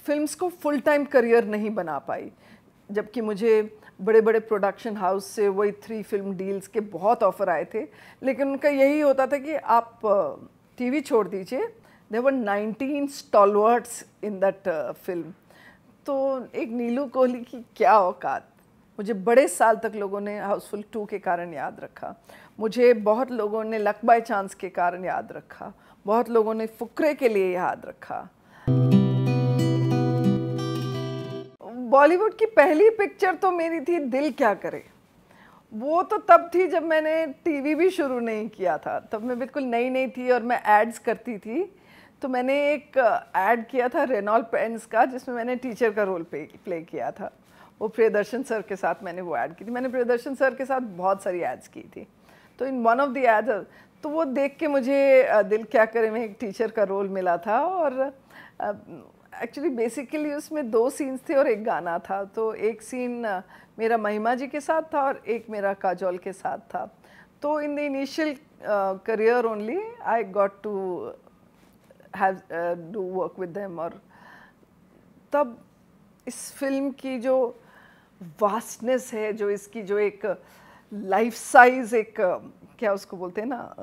Films को full time career नहीं बना पाई, जबकि मुझे बड़े बड़े प्रोडक्शन हाउस से वही 3 फिल्म डील्स के बहुत ऑफ़र आए थे, लेकिन उनका यही होता था कि आप टीवी छोड़ दीजिए। There were 19 stalwarts in that film. तो एक नीलू कोहली की क्या औकात। मुझे बड़े साल तक लोगों ने हाउसफुल 2 के कारण याद रखा, मुझे बहुत लोगों ने लक बाय चांस के कारण याद रखा, बहुत लोगों ने फुकरे के लिए याद रखा। बॉलीवुड की पहली पिक्चर तो मेरी थी दिल क्या करे। वो तो तब थी जब मैंने टीवी भी शुरू नहीं किया था, तब मैं बिल्कुल नई नई थी और मैं एड्स करती थी। तो मैंने एक ऐड किया था रेनॉल्ट पेंट्स का, जिसमें मैंने टीचर का रोल प्ले किया था। वो प्रियदर्शन सर के साथ मैंने वो ऐड की थी। मैंने प्रियदर्शन सर के साथ बहुत सारी एड्स की थी। तो in one of the ads, तो वो देख के मुझे दिल क्या करे में एक टीचर का रोल मिला था। और एक्चुअली बेसिकली उसमें 2 सीन्स थे और एक गाना था। तो एक सीन मेरा महिमा जी के साथ था और एक मेरा काजोल के साथ था। तो in the initial career only I got to have do work with them. और तब इस फिल्म की जो वास्टनेस है, जो इसकी जो एक लाइफ साइज एक क्या उसको बोलते हैं ना,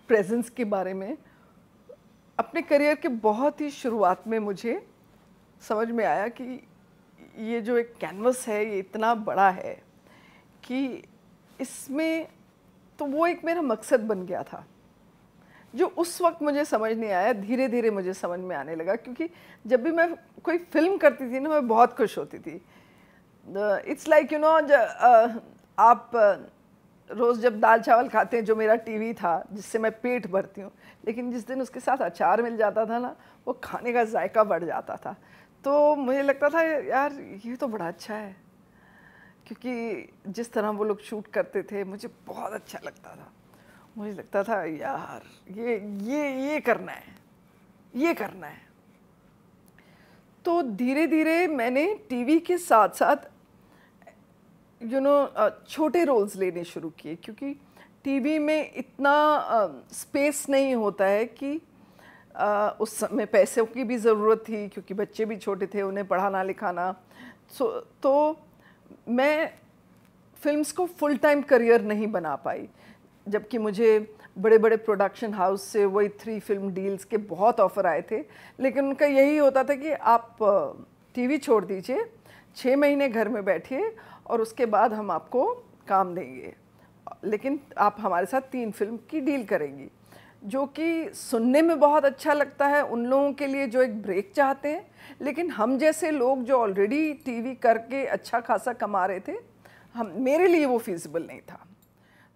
प्रेजेंस के बारे में अपने करियर के बहुत ही शुरुआत में मुझे समझ में आया कि ये जो एक कैनवस है ये इतना बड़ा है कि इसमें, तो वो एक मेरा मकसद बन गया था, जो उस वक्त मुझे समझ नहीं आया। धीरे धीरे मुझे समझ में आने लगा, क्योंकि जब भी मैं कोई फिल्म करती थी ना, मैं बहुत खुश होती थी। इट्स लाइक यू नो, आप रोज़ जब दाल चावल खाते हैं, जो मेरा टीवी था जिससे मैं पेट भरती हूँ, लेकिन जिस दिन उसके साथ अचार मिल जाता था ना, वो खाने का जायका बढ़ जाता था। तो मुझे लगता था यार ये तो बड़ा अच्छा है, क्योंकि जिस तरह वो लोग शूट करते थे मुझे बहुत अच्छा लगता था। मुझे लगता था यार ये करना है, ये करना है। तो धीरे धीरे मैंने टीवी के साथ साथ छोटे रोल्स लेने शुरू किए, क्योंकि टीवी में इतना स्पेस नहीं होता है कि उस समय पैसों की भी ज़रूरत थी, क्योंकि बच्चे भी छोटे थे, उन्हें पढ़ाना लिखाना। तो मैं फिल्म्स को फुल टाइम करियर नहीं बना पाई, जबकि मुझे बड़े बड़े प्रोडक्शन हाउस से वही 3 फिल्म डील्स के बहुत ऑफ़र आए थे, लेकिन उनका यही होता था कि आप टीवी छोड़ दीजिए, 6 महीने घर में बैठिए और उसके बाद हम आपको काम देंगे, लेकिन आप हमारे साथ 3 फिल्म की डील करेंगी। जो कि सुनने में बहुत अच्छा लगता है उन लोगों के लिए जो एक ब्रेक चाहते हैं, लेकिन हम जैसे लोग जो ऑलरेडी टीवी करके अच्छा खासा कमा रहे थे, मेरे लिए वो फिजिबल नहीं था।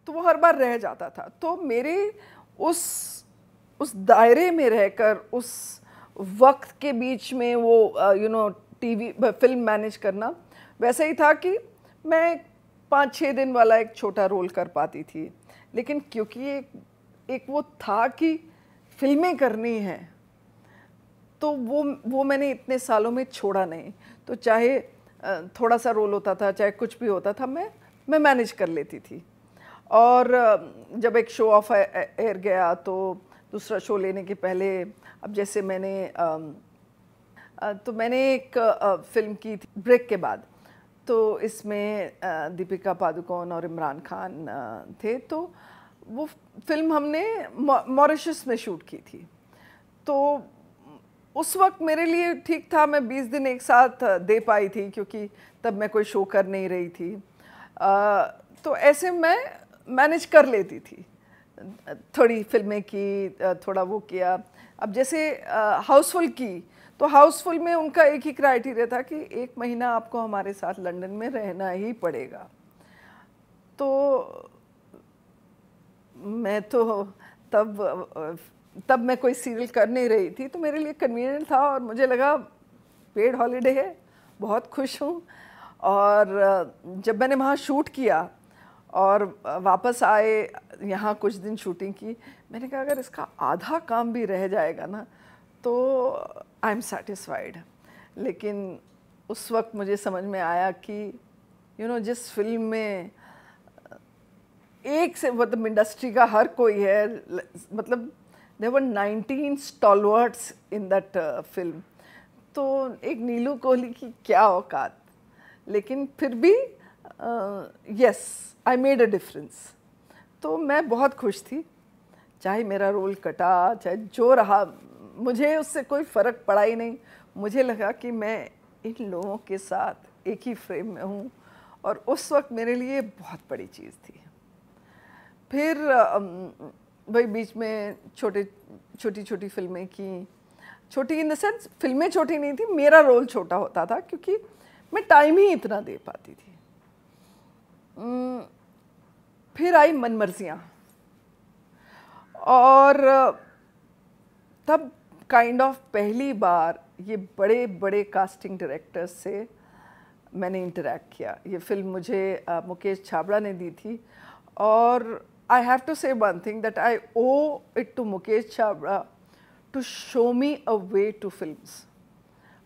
तो वो हर बार रह जाता था। तो मेरे उस दायरे में रहकर उस वक्त के बीच में वो टीवी फिल्म मैनेज करना वैसे ही था कि मैं 5-6 दिन वाला एक छोटा रोल कर पाती थी, लेकिन क्योंकि एक वो था कि फिल्में करनी है, तो वो मैंने इतने सालों में छोड़ा नहीं। तो चाहे थोड़ा सा रोल होता था, चाहे कुछ भी होता था, मैं मैनेज कर लेती थी। और जब एक शो ऑफ एयर गया, तो दूसरा शो लेने के पहले, अब जैसे मैंने एक फिल्म की थी ब्रेक के बाद, तो इसमें दीपिका पादुकोण और इमरान खान थे। तो वो फिल्म हमने मॉरिशस में शूट की थी। तो उस वक्त मेरे लिए ठीक था, मैं 20 दिन एक साथ दे पाई थी, क्योंकि तब मैं कोई शो कर नहीं रही थी। तो ऐसे मैं मैनेज कर लेती थी, थोड़ी फिल्में की, थोड़ा वो किया। अब जैसे हाउसफुल की, तो हाउसफुल में उनका एक ही क्राइटेरिया था कि 1 महीना आपको हमारे साथ लंदन में रहना ही पड़ेगा। तो मैं तो तब मैं कोई सीरियल कर नहीं रही थी, तो मेरे लिए कन्वीनियंट था और मुझे लगा पेड हॉलीडे है, बहुत खुश हूँ। और जब मैंने वहाँ शूट किया और वापस आए, यहाँ कुछ दिन शूटिंग की, मैंने कहा अगर इसका आधा काम भी रह जाएगा ना, तो आई एम सेटिस्फाइड। लेकिन उस वक्त मुझे समझ में आया कि जिस फिल्म में एक से मतलब इंडस्ट्री का हर कोई है, मतलब there were 19 stalwarts in that film. तो एक नीलू कोहली की क्या औकात, लेकिन फिर भी yes I made a difference. तो मैं बहुत खुश थी, चाहे मेरा रोल कटा चाहे जो रहा, मुझे उससे कोई फ़र्क पड़ा ही नहीं। मुझे लगा कि मैं इन लोगों के साथ एक ही फ्रेम में हूँ, और उस वक्त मेरे लिए बहुत बड़ी चीज़ थी। फिर वही बीच में छोटी छोटी फिल्में की, छोटी इन द सेंस फिल्में छोटी नहीं थी, मेरा रोल छोटा होता था क्योंकि मैं टाइम ही इतना दे पाती थी। फिर आई मनमर्जियाँ, और तब काइंड ऑफ पहली बार ये बड़े बड़े कास्टिंग डायरेक्टर्स से मैंने इंटरेक्ट किया। ये फिल्म मुझे मुकेश छाबड़ा ने दी थी, और I have to say one thing that I owe it to Mukesh Chhabra to show me a way to films.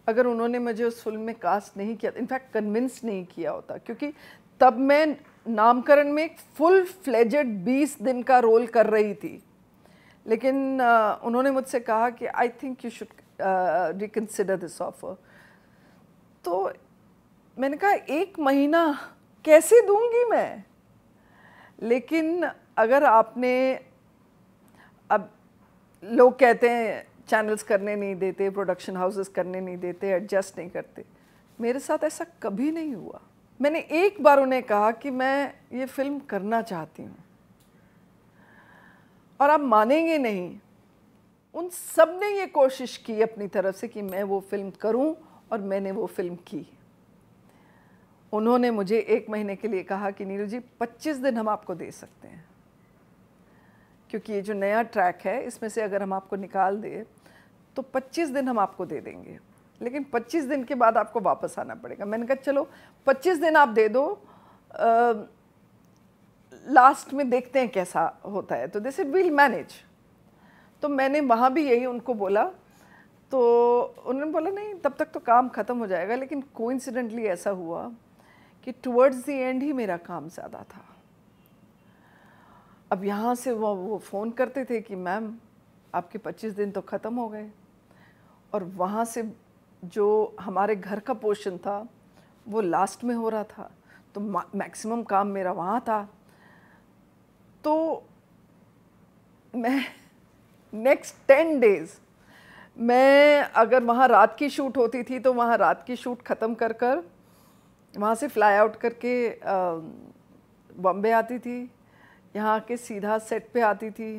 अगर उन्होंने मुझे उस फिल्म में कास्ट नहीं किया, इनफैक्ट कन्विंस नहीं किया होता, क्योंकि तब मैं नामकरण में एक फुल फ्लेजेड 20 दिन का रोल कर रही थी, लेकिन उन्होंने मुझसे कहा कि I think you should reconsider this offer. तो मैंने कहा 1 महीना कैसे दूंगी मैं, लेकिन अगर आपने, अब लोग कहते हैं चैनल्स करने नहीं देते, प्रोडक्शन हाउसेस करने नहीं देते, एडजस्ट नहीं करते, मेरे साथ ऐसा कभी नहीं हुआ। मैंने एक बार उन्हें कहा कि मैं ये फिल्म करना चाहती हूँ, और आप मानेंगे नहीं, उन सब ने ये कोशिश की अपनी तरफ से कि मैं वो फिल्म करूँ, और मैंने वो फिल्म की। उन्होंने मुझे 1 महीने के लिए कहा कि नीरू जी 25 दिन हम आपको दे सकते हैं, क्योंकि ये जो नया ट्रैक है इसमें से अगर हम आपको निकाल दें तो 25 दिन हम आपको दे देंगे, लेकिन 25 दिन के बाद आपको वापस आना पड़ेगा। मैंने कहा चलो 25 दिन आप दे दो, लास्ट में देखते हैं कैसा होता है। तो दे सेड वील मैनेज। तो मैंने वहाँ भी यही उनको बोला, तो उन्होंने बोला नहीं तब तक तो काम ख़त्म हो जाएगा, लेकिन कोइंसिडेंटली ऐसा हुआ कि टुवर्ड्स द एंड ही मेरा काम ज़्यादा था। अब यहाँ से वो फ़ोन करते थे कि मैम आपके 25 दिन तो ख़त्म हो गए, और वहाँ से जो हमारे घर का पोर्शन था वो लास्ट में हो रहा था, तो मैक्सिमम काम मेरा वहाँ था। तो मैं नेक्स्ट 10 डेज़ मैं अगर वहाँ रात की शूट होती थी तो वहाँ रात की शूट ख़त्म कर कर वहाँ से फ्लाई आउट करके बॉम्बे आती थी, यहाँ के सीधा सेट पे आती थी,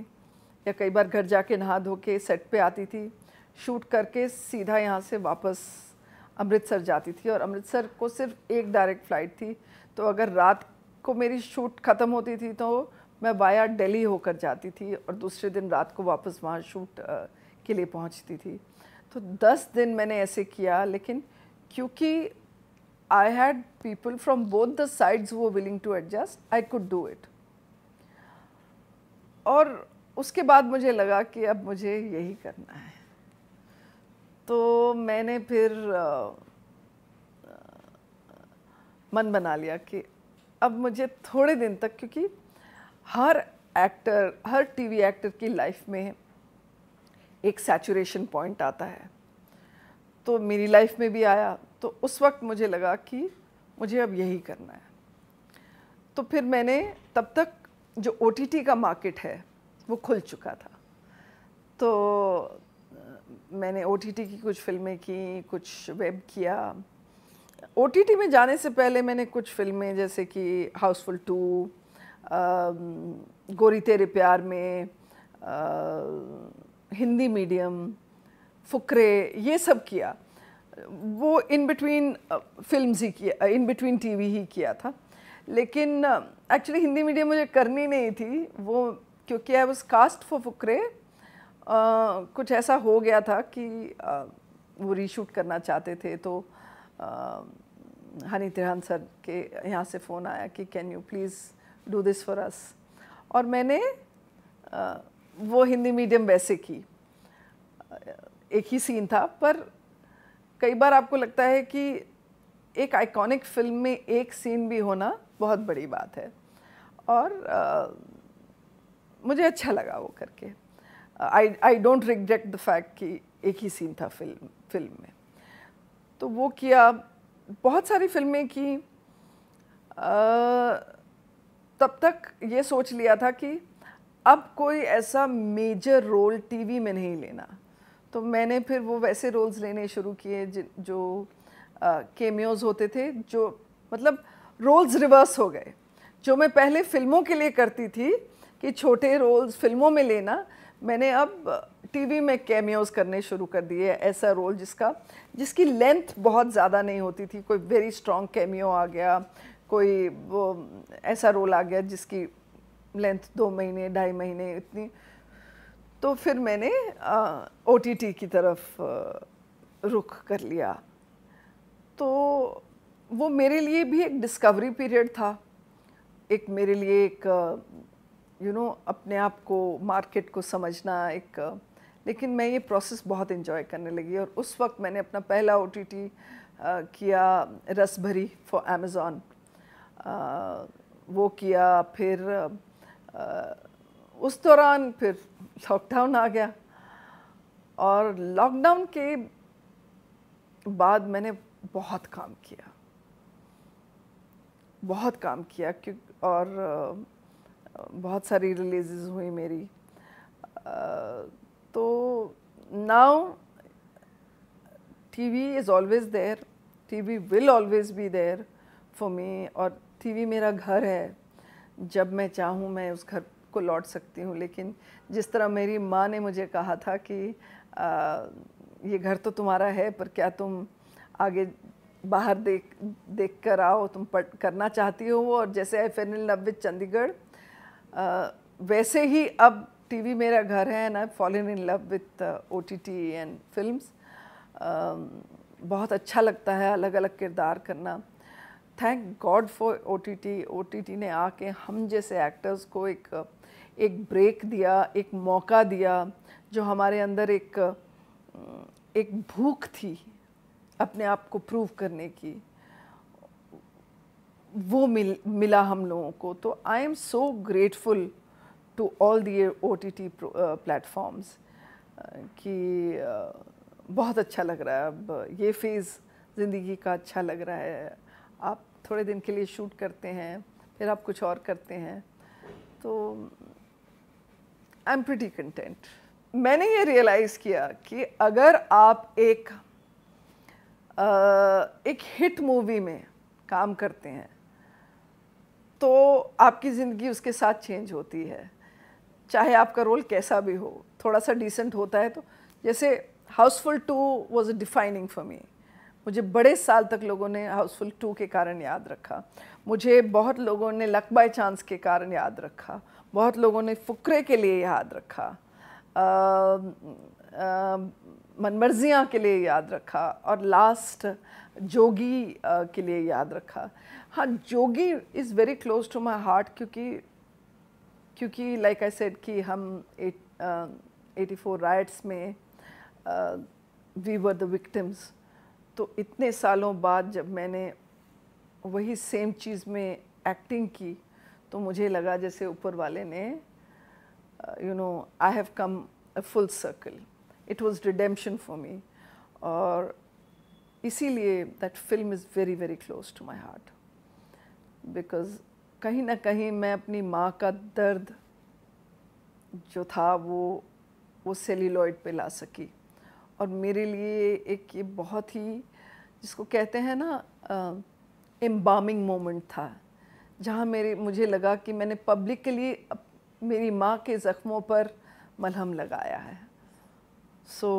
या कई बार घर जाके नहा धो के सेट पे आती थी, शूट करके सीधा यहाँ से वापस अमृतसर जाती थी। और अमृतसर को सिर्फ एक डायरेक्ट फ़्लाइट थी, तो अगर रात को मेरी शूट ख़त्म होती थी तो मैं वाया दिल्ली होकर जाती थी, और दूसरे दिन रात को वापस वहाँ शूट के लिए पहुँचती थी। तो 10 दिन मैंने ऐसे किया, लेकिन क्योंकि I had people from both the sides वो willing to adjust, I could do it. और उसके बाद मुझे लगा कि अब मुझे यही करना है। तो मैंने फिर मन बना लिया कि अब मुझे थोड़े दिन तक, क्योंकि हर एक्टर, हर टीवी एक्टर की लाइफ में एक सैचुरेशन पॉइंट आता है, तो मेरी लाइफ में भी आया। तो उस वक्त मुझे लगा कि मुझे अब यही करना है। तो फिर मैंने, तब तक जो OTT का मार्केट है वो खुल चुका था, तो मैंने OTT की कुछ फिल्में की, कुछ वेब किया। OTT में जाने से पहले मैंने कुछ फिल्में जैसे कि हाउसफुल 2, गोरी तेरे प्यार में, हिंदी मीडियम, फुकरे, ये सब किया। वो इन बिटवीन फिल्म्स ही किया, इन बिटवीन टीवी ही किया था। लेकिन एक्चुअली हिंदी मीडियम मुझे करनी नहीं थी वो, क्योंकि I was cast for Fukrey. कुछ ऐसा हो गया था कि वो रीशूट करना चाहते थे, तो हनी तिरहान सर के यहाँ से फ़ोन आया कि can you please do this for us, और मैंने वो हिंदी मीडियम वैसे की। एक ही सीन था, पर कई बार आपको लगता है कि एक आइकॉनिक फिल्म में एक सीन भी होना बहुत बड़ी बात है, और मुझे अच्छा लगा वो करके। I don't regret the fact कि एक ही सीन था फिल्म में। तो वो किया, बहुत सारी फिल्में की। तब तक ये सोच लिया था कि अब कोई ऐसा मेजर रोल टीवी में नहीं लेना, तो मैंने फिर वो वैसे रोल्स लेने शुरू किए जो केमियोज होते थे, जो मतलब रोल्स रिवर्स हो गए। जो मैं पहले फिल्मों के लिए करती थी कि छोटे रोल्स फिल्मों में लेना, मैंने अब टीवी में कैमियोज करने शुरू कर दिए। ऐसा रोल जिसकी लेंथ बहुत ज़्यादा नहीं होती थी, कोई वेरी स्ट्रॉन्ग कैमियो आ गया, कोई वो ऐसा रोल आ गया जिसकी लेंथ 2 महीने 2.5 महीने इतनी, तो फिर मैंने OTT की तरफ रुख कर लिया। तो वो मेरे लिए भी एक डिस्कवरी पीरियड था, एक मेरे लिए एक अपने आप को, मार्केट को समझना एक, लेकिन मैं ये प्रोसेस बहुत एंजॉय करने लगी। और उस वक्त मैंने अपना पहला OTT किया, रसभरी फॉर अमेज़ॉन, वो किया। फिर उस दौरान फिर लॉकडाउन आ गया, और लॉकडाउन के बाद मैंने बहुत काम किया, बहुत काम किया, और बहुत सारी रिलीज़ हुई मेरी। तो now TV is always there, TV will always be there for me, और टीवी मेरा घर है। जब मैं चाहूँ मैं उस घर को लौट सकती हूँ। लेकिन जिस तरह मेरी माँ ने मुझे कहा था कि ये घर तो तुम्हारा है, पर क्या तुम आगे बाहर देख कर आओ, तुम करना चाहती हो वो। और जैसे I fell in love with Chandigarh, वैसे ही अब टीवी मेरा घर है, and I fallen in love with OTT and films. बहुत अच्छा लगता है अलग अलग किरदार करना। थैंक गॉड फॉर OTT ने आके हम जैसे एक्टर्स को एक ब्रेक दिया, एक मौका दिया। जो हमारे अंदर एक भूख थी अपने आप को प्रूव करने की, वो मिला हम लोगों को। तो I am so grateful to all the OTT platforms कि बहुत अच्छा लग रहा है। अब ये फेज़ ज़िंदगी का अच्छा लग रहा है। आप थोड़े दिन के लिए शूट करते हैं, फिर आप कुछ और करते हैं, तो आई एम प्रिटी कंटेंट। मैंने ये रियलाइज़ किया कि अगर आप एक हिट मूवी में काम करते हैं तो आपकी ज़िंदगी उसके साथ चेंज होती है, चाहे आपका रोल कैसा भी हो। थोड़ा सा डिसेंट होता है, तो जैसे Housefull 2 was a defining for me. मुझे बड़े साल तक लोगों ने हाउसफुल 2 के कारण याद रखा, मुझे बहुत लोगों ने लक बाय चांस के कारण याद रखा, बहुत लोगों ने फुकरे के लिए याद रखा, मनमर्जियाँ के लिए याद रखा, और लास्ट जोगी के लिए याद रखा। हाँ, Jogi is very close to my heart, क्योंकि लाइक आई सेड कि हम 84 राइट्स में वी वर द विक्टिम्स। तो इतने सालों बाद जब मैंने वही सेम चीज़ में एक्टिंग की, तो मुझे लगा जैसे ऊपर वाले ने I have come a full circle, it was redemption for me. और इसीलिए that film is very very close to my heart, because कहीं ना कहीं मैं अपनी माँ का दर्द जो था वो सेल्यूलॉइड पे ला सकी। और मेरे लिए एक ये बहुत ही, जिसको कहते हैं ना, एम्बामिंग मोमेंट था, जहाँ मुझे लगा कि मैंने पब्लिकली मेरी माँ के ज़ख्मों पर मलहम लगाया है। सो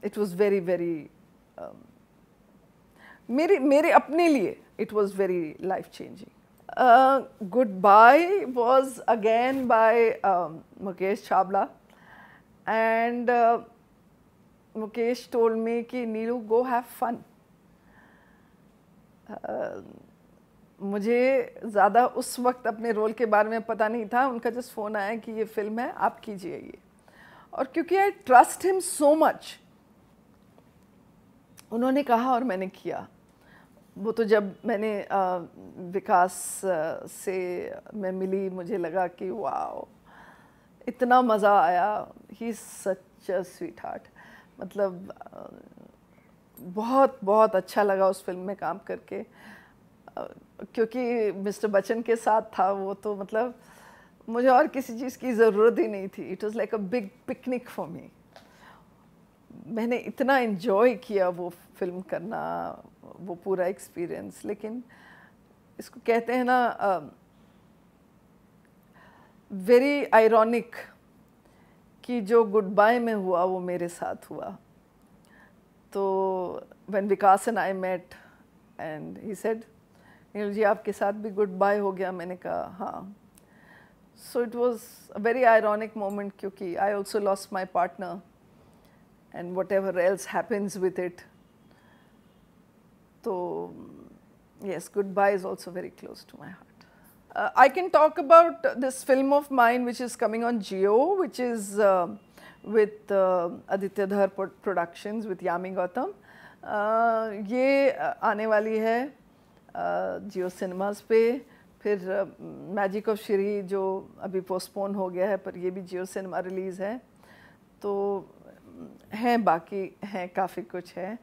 इट वाज वेरी वेरी, मेरे अपने लिए it was very life changing. Goodbye was again by Mukesh Chhabla, and Mukesh told me कि नीलू go have fun। मुझे ज़्यादा उस वक्त अपने रोल के बारे में पता नहीं था, उनका जस्ट फ़ोन आया कि ये फिल्म है, आप कीजिए ये। और क्योंकि I trust him so much, उन्होंने कहा और मैंने किया। वो तो जब मैंने विकास से मैं मिली, मुझे लगा कि वाओ, इतना मज़ा आया। He is such a sweet heart. मतलब बहुत बहुत अच्छा लगा उस फिल्म में काम करके, क्योंकि मिस्टर बच्चन के साथ था वो, तो मतलब मुझे और किसी चीज़ की ज़रूरत ही नहीं थी। It was like a big picnic for me. मैंने इतना इन्जॉय किया वो फिल्म करना, वो पूरा एक्सपीरियंस। लेकिन इसको कहते हैं ना, वेरी आयरॉनिक कि जो गुड बाय में हुआ वो मेरे साथ हुआ। तो when Vikas and I met and he said, Neelu ji आपके साथ भी गुड बाय हो गया। मैंने कहा हाँ। So it was a very ironic moment, क्योंकि I also lost my partner and whatever else happens with it. So yes, goodbye is also very close to my heart. I can talk about this film of mine which is coming on Jio, which is with Aditya Dhar Productions with Yami Gautam. ये आने वाली है जियो cinemas पे। फिर magic of Shri जो अभी postpone हो गया है, पर ये भी जियो सिनेमा रिलीज़ है। तो हैं, बाकी हैं, काफ़ी कुछ है।